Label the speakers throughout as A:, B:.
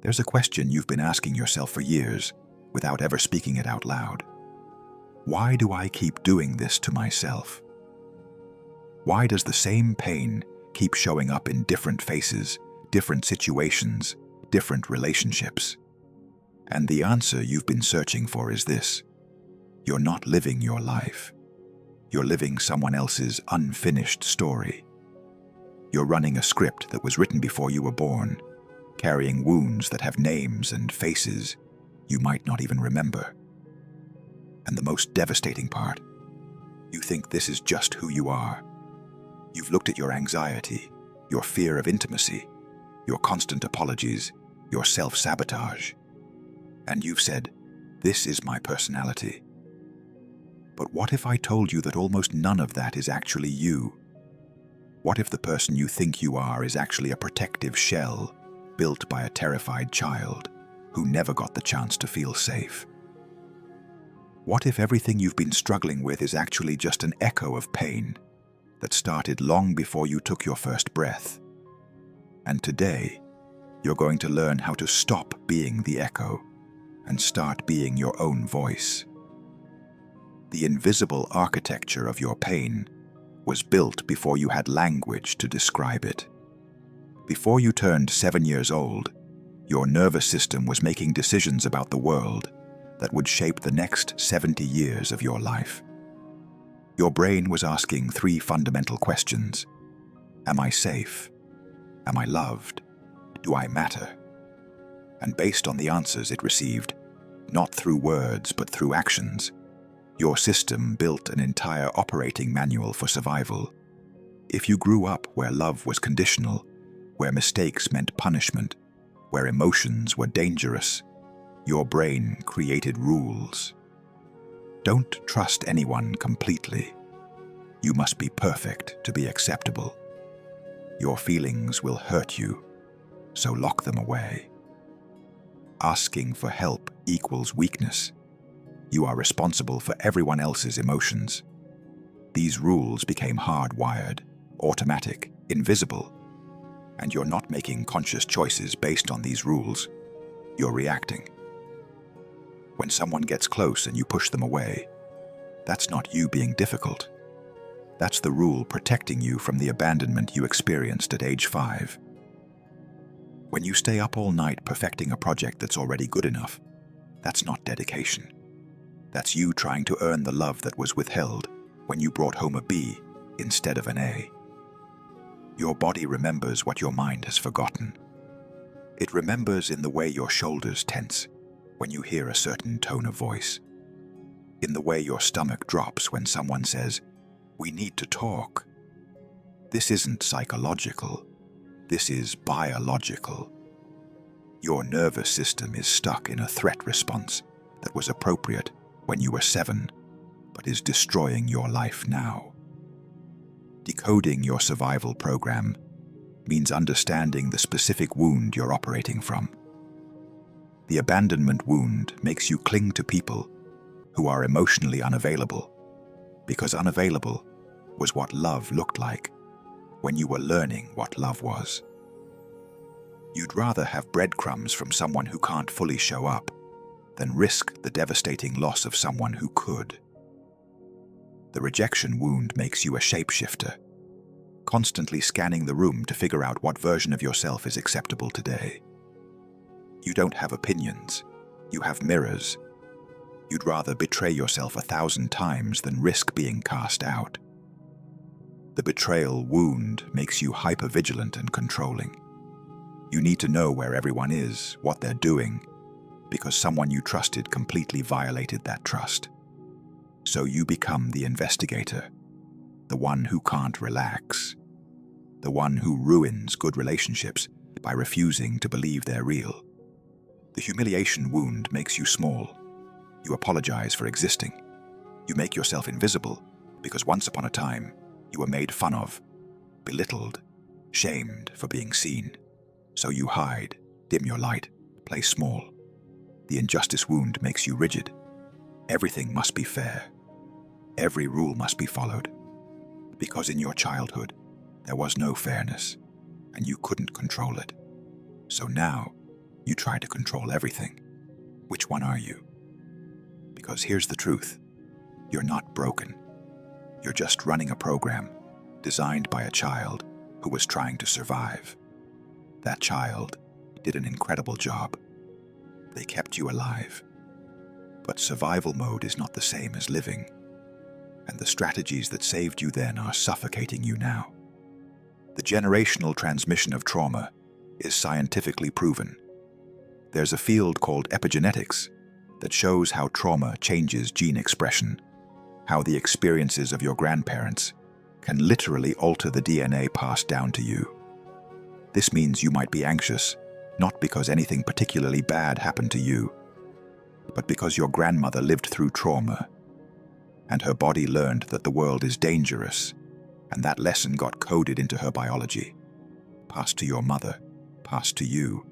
A: There's a question you've been asking yourself for years without ever speaking it out loud. Why do I keep doing this to myself? Why does the same pain keep showing up in different faces, different situations, different relationships? And the answer you've been searching for is this: you're not living your life. You're living someone else's unfinished story. You're running a script that was written before you were born, carrying wounds that have names and faces you might not even remember. And the most devastating part, you think this is just who you are. You've looked at your anxiety, your fear of intimacy, your constant apologies, your self-sabotage, and you've said, "This is my personality." But what if I told you that almost none of that is actually you? What if the person you think you are is actually a protective shell built by a terrified child who never got the chance to feel safe? What if everything you've been struggling with is actually just an echo of pain that started long before you took your first breath? And today, you're going to learn how to stop being the echo and start being your own voice. The invisible architecture of your pain was built before you had language to describe it. Before you turned 7 years old, your nervous system was making decisions about the world that would shape the next 70 years of your life. Your brain was asking 3 fundamental questions. Am I safe? Am I loved? Do I matter? And based on the answers it received, not through words but through actions, your system built an entire operating manual for survival. If you grew up where love was conditional, where mistakes meant punishment, where emotions were dangerous, your brain created rules. Don't trust anyone completely. You must be perfect to be acceptable. Your feelings will hurt you, so lock them away. Asking for help equals weakness. You are responsible for everyone else's emotions. These rules became hardwired, automatic, invisible, and you're not making conscious choices based on these rules. You're reacting. When someone gets close and you push them away, that's not you being difficult. That's the rule protecting you from the abandonment you experienced at age 5. When you stay up all night perfecting a project that's already good enough, that's not dedication. That's you trying to earn the love that was withheld when you brought home a B instead of an A. Your body remembers what your mind has forgotten. It remembers in the way your shoulders tense when you hear a certain tone of voice, in the way your stomach drops when someone says, "We need to talk." This isn't psychological. This is biological. Your nervous system is stuck in a threat response that was appropriate when you were 7, but is destroying your life now. Decoding your survival program means understanding the specific wound you're operating from. The abandonment wound makes you cling to people who are emotionally unavailable, because unavailable was what love looked like when you were learning what love was. You'd rather have breadcrumbs from someone who can't fully show up than risk the devastating loss of someone who could. The rejection wound makes you a shapeshifter, constantly scanning the room to figure out what version of yourself is acceptable today. You don't have opinions, you have mirrors. You'd rather betray yourself 1,000 times than risk being cast out. The betrayal wound makes you hypervigilant and controlling. You need to know where everyone is, what they're doing, because someone you trusted completely violated that trust. So you become the investigator, the one who can't relax, the one who ruins good relationships by refusing to believe they're real. The humiliation wound makes you small. You apologize for existing. You make yourself invisible because once upon a time you were made fun of, belittled, shamed for being seen. So you hide, dim your light, play small. The injustice wound makes you rigid. Everything must be fair. Every rule must be followed. Because in your childhood, there was no fairness, and you couldn't control it. So now, You try to control everything. Which one are you? Because here's the truth. You're not broken. You're just running a program designed by a child who was trying to survive. That child did an incredible job. They kept you alive. But survival mode is not the same as living. And the strategies that saved you then are suffocating you now. The generational transmission of trauma is scientifically proven. There's a field called epigenetics that shows how trauma changes gene expression, how the experiences of your grandparents can literally alter the DNA passed down to you. This means you might be anxious, not because anything particularly bad happened to you, but because your grandmother lived through trauma, and her body learned that the world is dangerous, and that lesson got coded into her biology, passed to your mother, passed to you.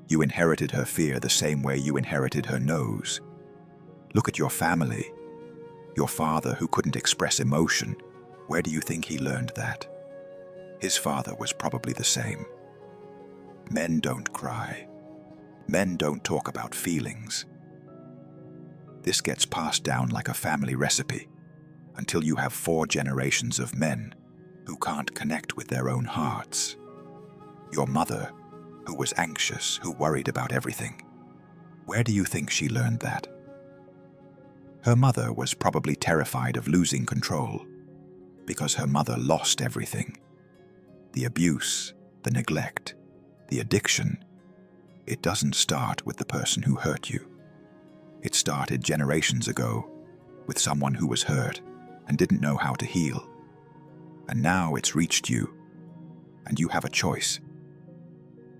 A: You inherited her fear the same way you inherited her nose. Look at your family. Your father, who couldn't express emotion, where do you think he learned that? His father was probably the same. Men don't cry. Men don't talk about feelings. This gets passed down like a family recipe until you have 4 generations of men who can't connect with their own hearts. Your mother, who was anxious, who worried about everything. Where do you think she learned that? Her mother was probably terrified of losing control because her mother lost everything. The abuse, the neglect, the addiction. It doesn't start with the person who hurt you. It started generations ago with someone who was hurt and didn't know how to heal. And now it's reached you, and you have a choice.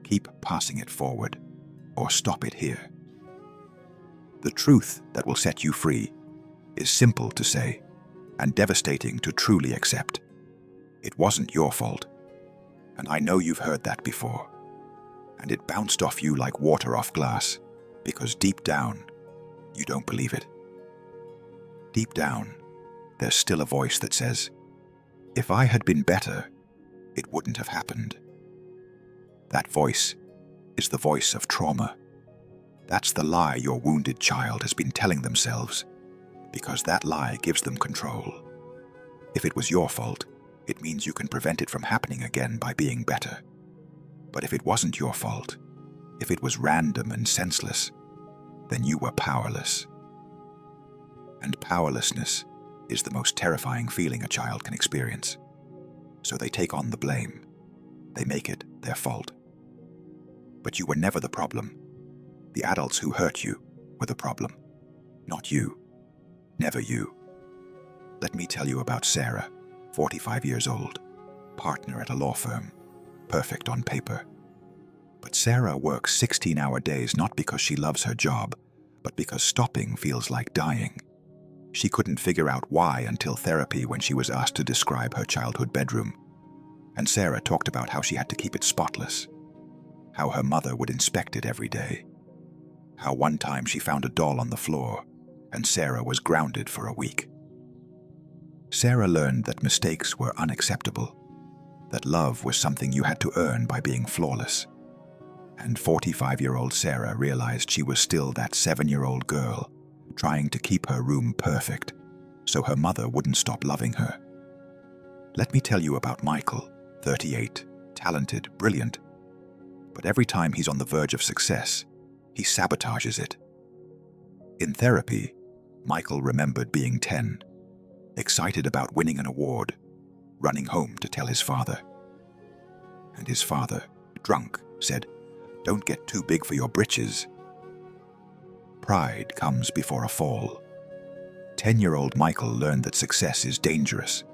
A: Keep passing it forward, or stop it here. The truth that will set you free is simple to say and devastating to truly accept. It wasn't your fault, and I know you've heard that before. And it bounced off you like water off glass, because deep down, you don't believe it. Deep down, there's still a voice that says, if I had been better, it wouldn't have happened. That voice is the voice of trauma. That's the lie your wounded child has been telling themselves, because that lie gives them control. If it was your fault, it means you can prevent it from happening again by being better. But if it wasn't your fault, if it was random and senseless, then you were powerless. And powerlessness is the most terrifying feeling a child can experience. So they take on the blame. They make it their fault. But you were never the problem. The adults who hurt you were the problem, not you. Never you. Let me tell you about Sarah, 45 years old, partner at a law firm, perfect on paper. But Sarah works 16-hour days not because she loves her job, but because stopping feels like dying. She couldn't figure out why until therapy, when she was asked to describe her childhood bedroom. And Sarah talked about how she had to keep it spotless, how her mother would inspect it every day, how one time she found a doll on the floor and Sarah was grounded for a week. Sarah learned that mistakes were unacceptable, that love was something you had to earn by being flawless. And 45-year-old Sarah realized she was still that 7-year-old girl trying to keep her room perfect so her mother wouldn't stop loving her. Let me tell you about Michael, 38, talented, brilliant. But every time he's on the verge of success, he sabotages it. In therapy, Michael remembered being 10, excited about winning an award, running home to tell his father. And his father, drunk, said, "Don't get too big for your britches." Pride comes before a fall. 10-year-old Michael learned that success is dangerous,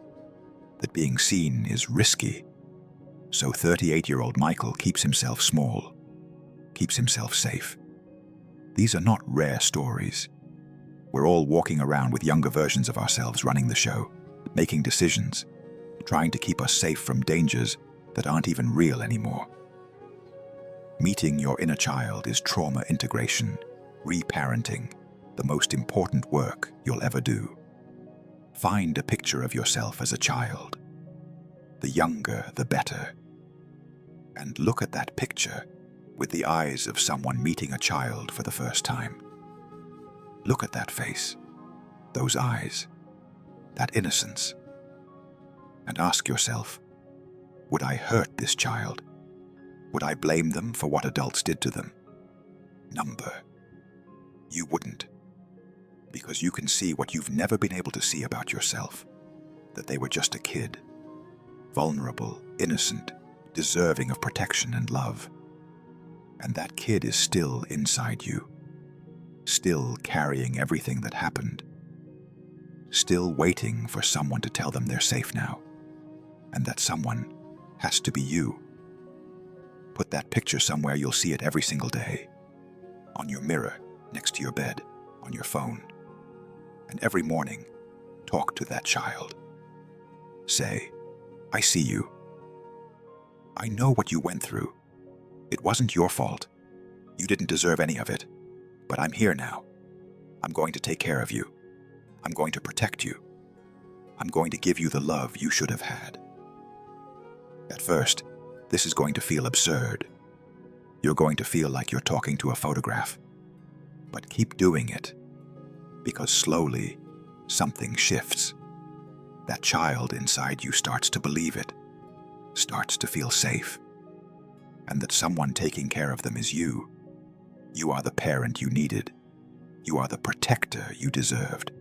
A: that being seen is risky. So 38-year-old Michael keeps himself small, keeps himself safe. These are not rare stories. We're all walking around with younger versions of ourselves running the show, making decisions, trying to keep us safe from dangers that aren't even real anymore. Meeting your inner child is trauma integration, reparenting, the most important work you'll ever do. Find a picture of yourself as a child. The younger, the better. And look at that picture with the eyes of someone meeting a child for the first time. Look at that face, those eyes, that innocence, and ask yourself, would I hurt this child? Would I blame them for what adults did to them? Number, you wouldn't, because you can see what you've never been able to see about yourself, that they were just a kid, vulnerable, innocent, deserving of protection and love. And that kid is still inside you, still carrying everything that happened, still waiting for someone to tell them they're safe now, and that someone has to be you. Put that picture somewhere you'll see it every single day, on your mirror, next to your bed, on your phone. And every morning, talk to that child. Say, I see you. I know what you went through. It wasn't your fault. You didn't deserve any of it. But I'm here now. I'm going to take care of you. I'm going to protect you. I'm going to give you the love you should have had. At first, this is going to feel absurd. You're going to feel like you're talking to a photograph. But keep doing it, because slowly, something shifts. That child inside you starts to believe it, starts to feel safe, and that someone taking care of them is you. You are the parent you needed. You are the protector you deserved.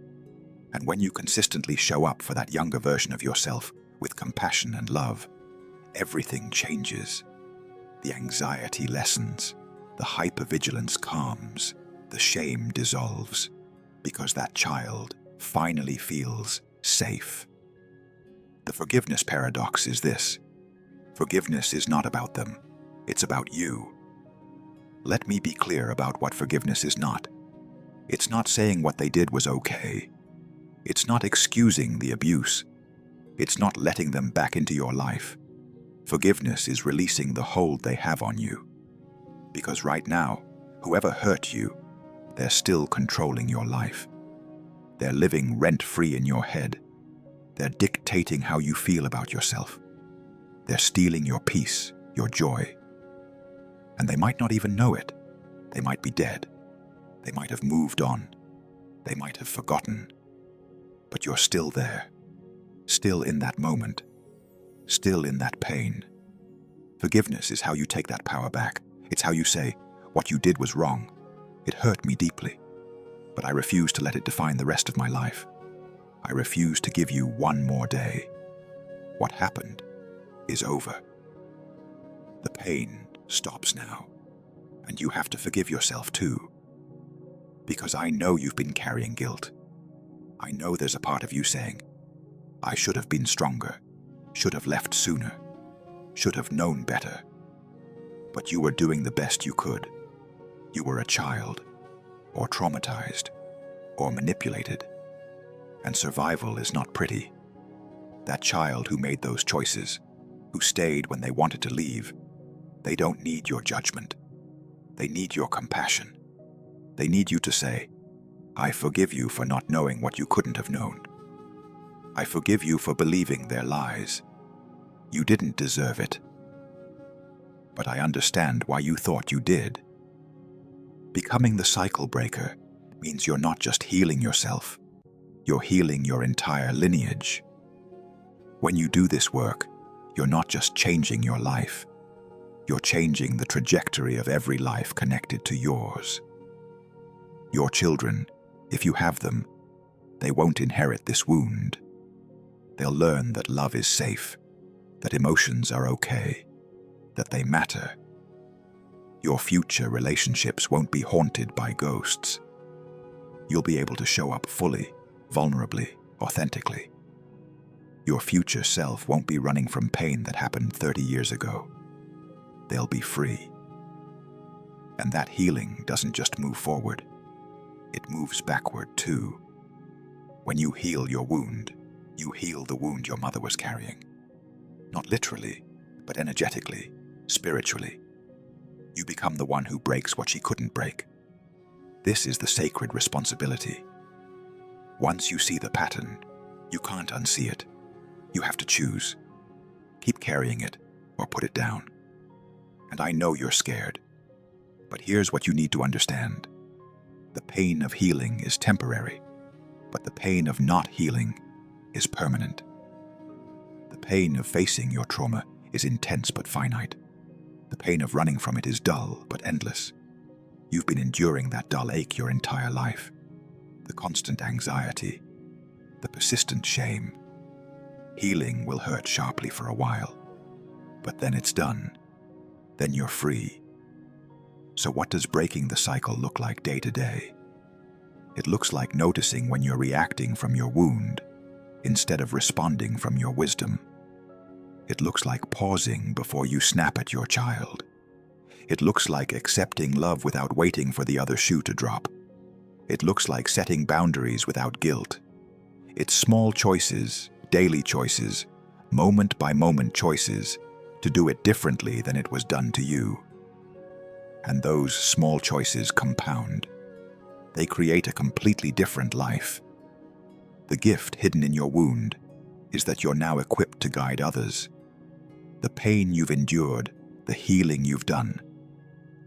A: And when you consistently show up for that younger version of yourself with compassion and love, everything changes. The anxiety lessens, the hypervigilance calms, the shame dissolves, because that child finally feels safe. The forgiveness paradox is this: forgiveness is not about them, it's about you. Let me be clear about what forgiveness is not. It's not saying what they did was okay. It's not excusing the abuse. It's not letting them back into your life. Forgiveness is releasing the hold they have on you. Because right now, whoever hurt you, they're still controlling your life. They're living rent-free in your head. They're dictating how you feel about yourself. They're stealing your peace, your joy. And they might not even know it. They might be dead. They might have moved on. They might have forgotten. But you're still there, still in that moment, still in that pain. Forgiveness is how you take that power back. It's how you say, what you did was wrong. It hurt me deeply, but I refuse to let it define the rest of my life. I refuse to give you one more day. What happened is over. The pain stops now, and you have to forgive yourself too. Because I know you've been carrying guilt. I know there's a part of you saying, I should have been stronger, should have left sooner, should have known better. But you were doing the best you could. You were a child, or traumatized, or manipulated. And survival is not pretty. That child who made those choices, who stayed when they wanted to leave, they don't need your judgment. They need your compassion. They need you to say, I forgive you for not knowing what you couldn't have known. I forgive you for believing their lies. You didn't deserve it. But I understand why you thought you did. Becoming the cycle breaker means you're not just healing yourself, you're healing your entire lineage. When you do this work, you're not just changing your life, you're changing the trajectory of every life connected to yours. Your children, if you have them, they won't inherit this wound. They'll learn that love is safe, that emotions are okay, that they matter. Your future relationships won't be haunted by ghosts. You'll be able to show up fully, vulnerably, authentically. Your future self won't be running from pain that happened 30 years ago. They'll be free. And that healing doesn't just move forward. It moves backward too. When you heal your wound, you heal the wound your mother was carrying. Not literally, but energetically, spiritually. You become the one who breaks what she couldn't break. This is the sacred responsibility. Once you see the pattern, you can't unsee it. You have to choose. Keep carrying it or put it down. And I know you're scared. But here's what you need to understand. The pain of healing is temporary, but the pain of not healing is permanent. The pain of facing your trauma is intense but finite. The pain of running from it is dull but endless. You've been enduring that dull ache your entire life. The constant anxiety, the persistent shame. Healing will hurt sharply for a while, but then it's done. Then you're free. So what does breaking the cycle look like day to day? It looks like noticing when you're reacting from your wound instead of responding from your wisdom. It looks like pausing before you snap at your child. It looks like accepting love without waiting for the other shoe to drop. It looks like setting boundaries without guilt. It's small choices, daily choices, moment-by-moment choices to do it differently than it was done to you. And those small choices compound. They create a completely different life. The gift hidden in your wound is that you're now equipped to guide others. The pain you've endured, the healing you've done,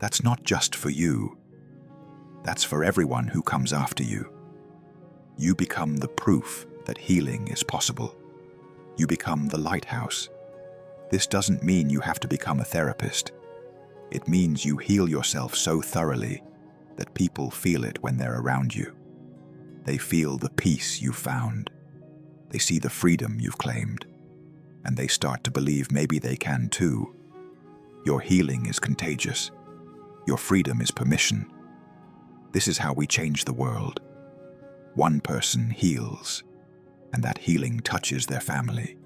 A: that's not just for you. That's for everyone who comes after you. You become the proof that healing is possible. You become the lighthouse. This doesn't mean you have to become a therapist. It means you heal yourself so thoroughly that people feel it when they're around you. They feel the peace you've found. They see the freedom you've claimed. And they start to believe maybe they can too. Your healing is contagious. Your freedom is permission. This is how we change the world. One person heals, and that healing touches their family.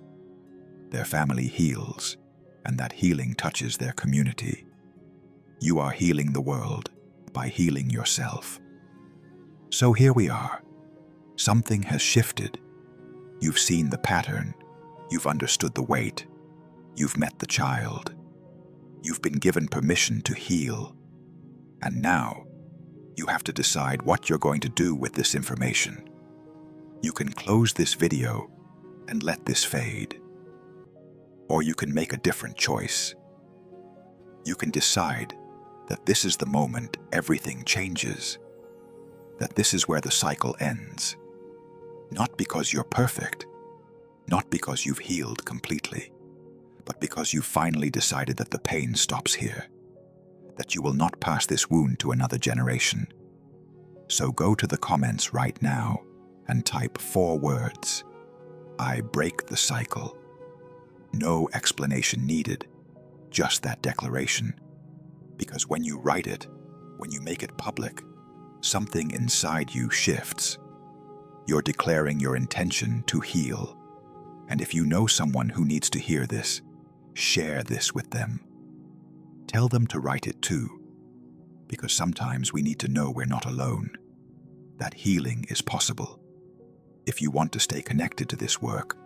A: Their family heals, and that healing touches their community. You are healing the world by healing yourself. So here we are. Something has shifted. You've seen the pattern. You've understood the weight. You've met the child. You've been given permission to heal. And now, you have to decide what you're going to do with this information. You can close this video and let this fade. Or you can make a different choice. You can decide that this is the moment everything changes. That this is where the cycle ends. Not because you're perfect, not because you've healed completely, but because you've finally decided that the pain stops here, that you will not pass this wound to another generation. So go to the comments right now and type 4 words. I break the cycle. No explanation needed, just that declaration. Because when you write it, when you make it public, something inside you shifts. You're declaring your intention to heal. And if you know someone who needs to hear this, share this with them. Tell them to write it too, because sometimes we need to know we're not alone, that healing is possible. If you want to stay connected to this work,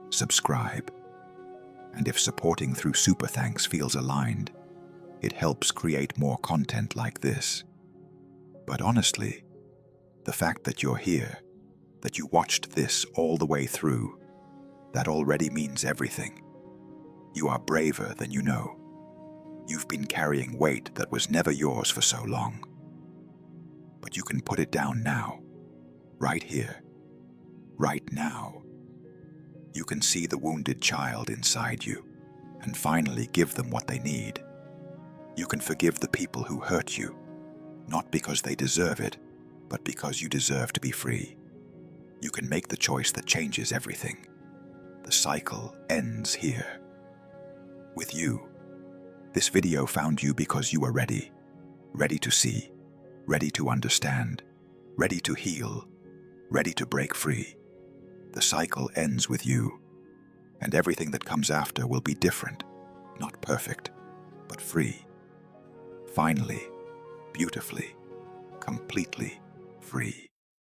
A: subscribe. And if supporting through SuperThanks feels aligned, it helps create more content like this. But honestly, the fact that you're here, that you watched this all the way through, that already means everything. You are braver than you know. You've been carrying weight that was never yours for so long. But you can put it down now, right here, right now. You can see the wounded child inside you and finally give them what they need. You can forgive the people who hurt you, not because they deserve it, but because you deserve to be free. You can make the choice that changes everything. The cycle ends here. With you. This video found you because you were ready. Ready to see. Ready to understand. Ready to heal. Ready to break free. The cycle ends with you. And everything that comes after will be different. Not perfect, but free. Finally, beautifully, completely free.